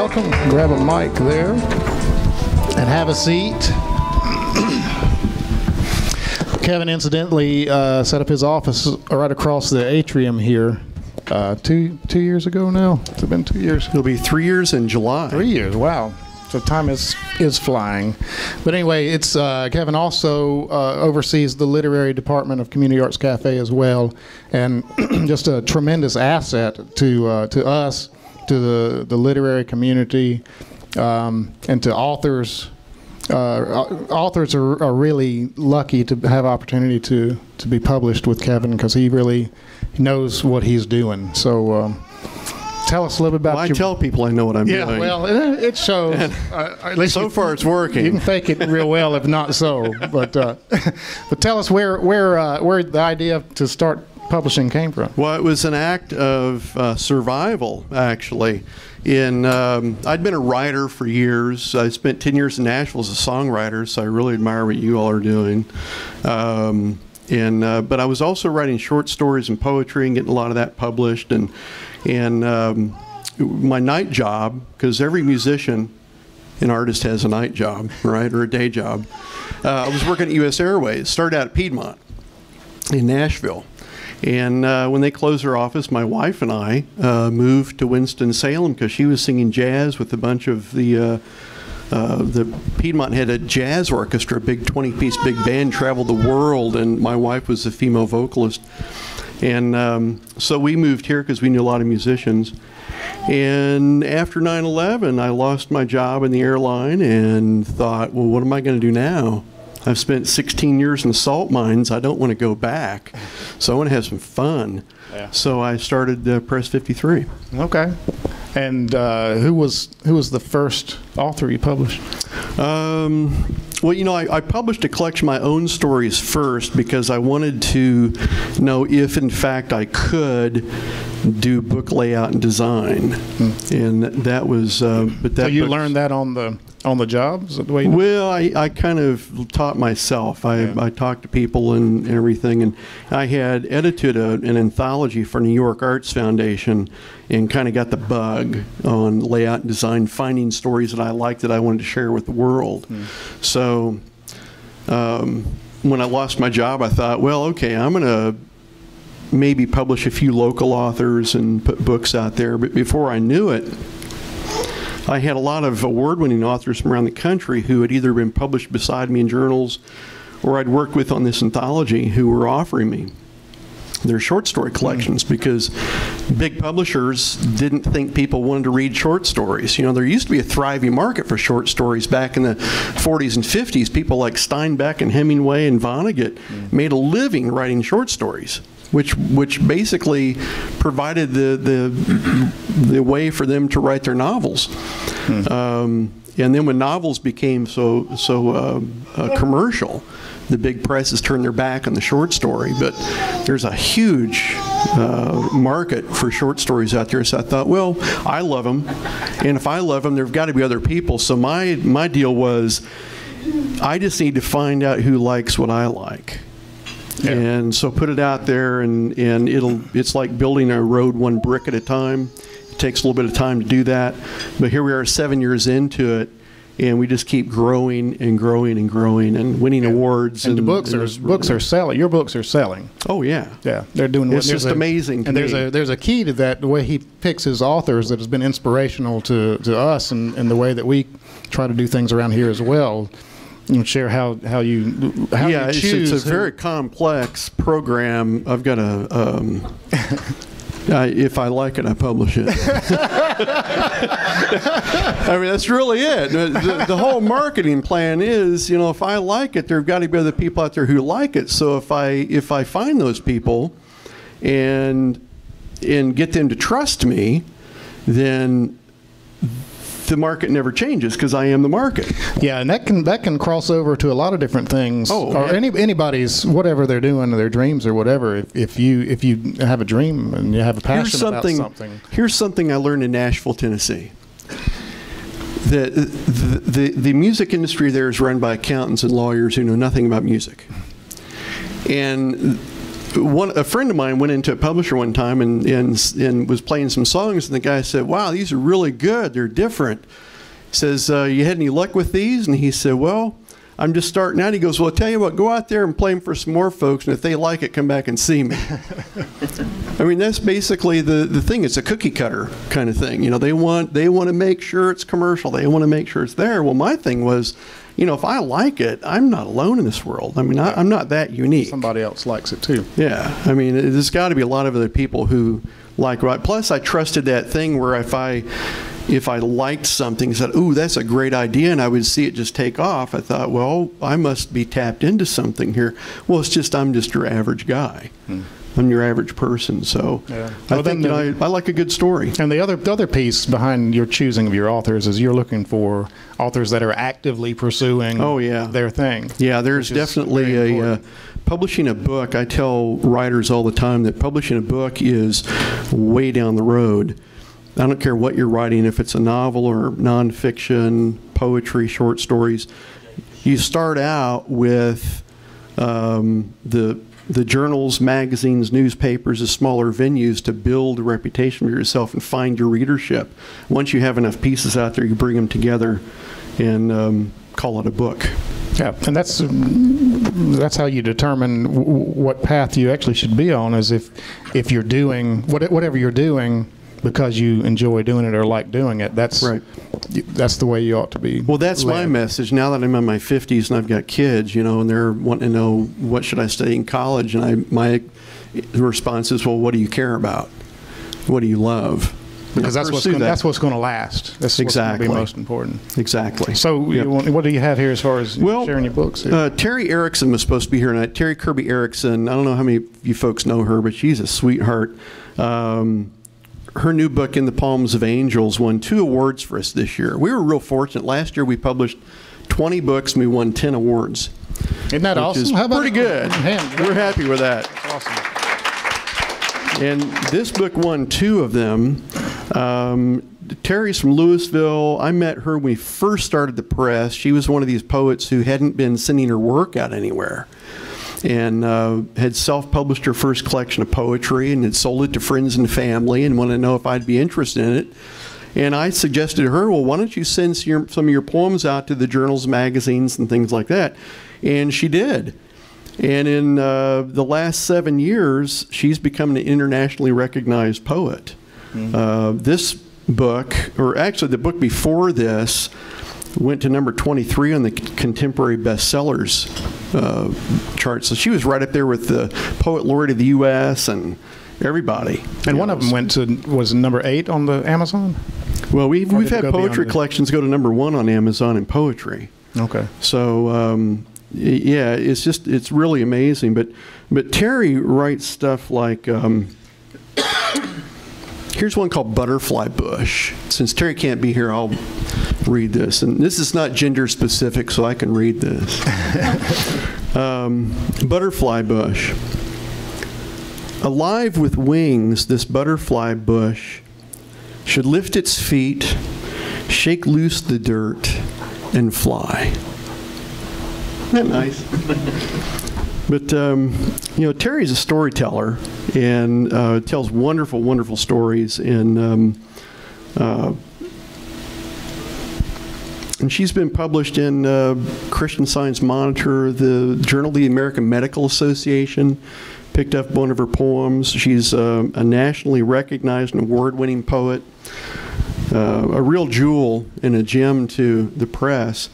welcome. Grab a mic there and have a seat. Kevin incidentally set up his office right across the atrium here 2 years ago now. It's been 2 years. It'll be 3 years in July. 3 years, wow. So time is flying. But anyway, it's Kevin also oversees the literary department of Community Arts Cafe as well, and just a tremendous asset to us, to the literary community, and to authors. Authors are really lucky to have opportunity to be published with Kevin, because he really knows what he's doing. So tell us a little bit about I tell people I know what I'm doing. Yeah, well, it shows. At least so far it's working. You can fake it real well if not so. But tell us where the idea to start publishing came from. Well, it was an act of survival, actually. I'd been a writer for years. I spent 10 years in Nashville as a songwriter, so I really admire what you all are doing. But I was also writing short stories and poetry and getting a lot of that published. And my night job, because every musician and artist has a night job, right, or a day job. I was working at U.S. Airways, started out at Piedmont in Nashville. And when they closed their office, my wife and I moved to Winston-Salem because she was singing jazz with a bunch of the Piedmont had a jazz orchestra, a big 20-piece big band, traveled the world, and my wife was a female vocalist. And so we moved here because we knew a lot of musicians. And after 9/11, I lost my job in the airline and thought, well, what am I going to do now? I've spent 16 years in the salt mines. I don't want to go back. So I want to have some fun. Yeah. So I started Press 53. Okay. And who was the first author you published? Well, you know, I published a collection of my own stories first because I wanted to know if, in fact, I could do book layout and design. And that was, but that. So you learned that on the job? Is that the way you Well, I kind of taught myself. I talked to people and everything, and I had edited an anthology for New York Arts Foundation and kind of got the bug on layout and design, finding stories that I liked that I wanted to share with the world. So when I lost my job, I thought, well, okay, I'm going to maybe publish a few local authors and put books out there. But before I knew it, I had a lot of award-winning authors from around the country who had either been published beside me in journals or I'd worked with on this anthology who were offering me their short story collections because big publishers didn't think people wanted to read short stories. You know, there used to be a thriving market for short stories back in the 40s and 50s. People like Steinbeck and Hemingway and Vonnegut made a living writing short stories, which basically provided the way for them to write their novels. And then when novels became so commercial, the big presses turned their back on the short story. But there's a huge market for short stories out there. So I thought, well, I love them, and if I love them, there've got to be other people. So my deal was, I just need to find out who likes what I like. Yeah. And so put it out there, and it's like building a road one brick at a time. It takes a little bit of time to do that, but here we are 7 years into it, and we just keep growing and growing and growing and winning awards. And the books are selling. Your books are selling. Oh yeah, yeah, they're doing. It's just amazing. And there's a key to that. The way he picks his authors that has been inspirational to us, and the way that we try to do things around here as well. And share how you choose. It's a very complex program. I've got a. If I like it, I publish it. I mean, that's really it. The whole marketing plan is, you know, if I like it, there've got to be other people out there who like it. So if I find those people, and get them to trust me, then the market never changes because I am the market. Yeah, and that can cross over to a lot of different things. Oh, or anybody's, whatever they're doing, their dreams or whatever. If you have a dream and you have a passion about something. Here's something I learned in Nashville, Tennessee. The music industry there is run by accountants and lawyers who know nothing about music. And a friend of mine went into a publisher one time and was playing some songs, and the guy said, "Wow, these are really good. They're different." He says, "You had any luck with these?" And he said, "Well, I'm just starting out." He goes, "Well, I'll tell you what, go out there and play them for some more folks, and if they like it, come back and see me." I mean, that's basically the thing. It's a cookie cutter kind of thing. You know, they want to make sure it's commercial. They want to make sure it's there. Well, my thing was, you know, if I like it, I'm not alone in this world. I mean, I'm not that unique. Somebody else likes it too. Yeah. I mean, there's got to be a lot of other people who like it. Plus, I trusted that thing where if I liked something, said, "Ooh, that's a great idea," and I would see it just take off, I thought, well, I must be tapped into something here. Well, it's just I'm just your average guy. I'm your average person. So Yeah. I think I like a good story. And the other piece behind your choosing of your authors is you're looking for authors that are actively pursuing their thing. Yeah, there's definitely publishing a book. I tell writers all the time that publishing a book is way down the road. I don't care what you're writing, if it's a novel or nonfiction, poetry, short stories. You start out with the journals, magazines, newspapers, the smaller venues to build a reputation for yourself and find your readership. Once you have enough pieces out there, you bring them together and call it a book. Yeah, and that's how you determine what path you actually should be on. Is if you're doing whatever you're doing because you enjoy doing it or like doing it. That's right. That's the way you ought to be. Well, that's led. my message. Now that I'm in my 50s and I've got kids, you know, and they're wanting to know what should I study in college, and my response is, well, what do you care about? What do you love? Because that's what's going to last. That's exactly what's going to be most important. Exactly. So, yep. What do you have here as far as sharing your books? Terry Erickson was supposed to be here tonight. Terry Kirby Erickson. I don't know how many of you folks know her, but she's a sweetheart. Her new book, In the Palms of Angels, won 2 awards for us this year. We were real fortunate. Last year we published 20 books and we won 10 awards. Isn't that awesome? How about pretty good. We're happy with that. That's awesome. And this book won 2 of them. Terry's from Louisville. I met her when we first started the press. She was one of these poets who hadn't been sending her work out anywhere, and had self-published her first collection of poetry and had sold it to friends and family and wanted to know if I'd be interested in it. And I suggested to her, well, why don't you send some of your poems out to the journals, magazines, and things like that? And she did. And in the last 7 years, she's become an internationally recognized poet. This book, or actually the book before this, went to number 23 on the contemporary bestsellers chart. So she was right up there with the Poet Laureate of the U.S. and everybody. And one of them was number 8 on the Amazon? Well, we've had poetry collections go to number 1 on Amazon in poetry. Okay. So, yeah, it's really amazing. But Terry writes stuff like, here's one called Butterfly Bush. Since Terry can't be here, I'll read this. And this is not gender specific, so I can read this. Butterfly Bush. Alive with wings, this butterfly bush should lift its feet, shake loose the dirt, and fly. Isn't that nice? But, you know, Terry's a storyteller and tells wonderful, wonderful stories. And she's been published in Christian Science Monitor, the Journal of the American Medical Association, picked up one of her poems. She's a nationally recognized and award-winning poet, a real jewel and a gem to the press.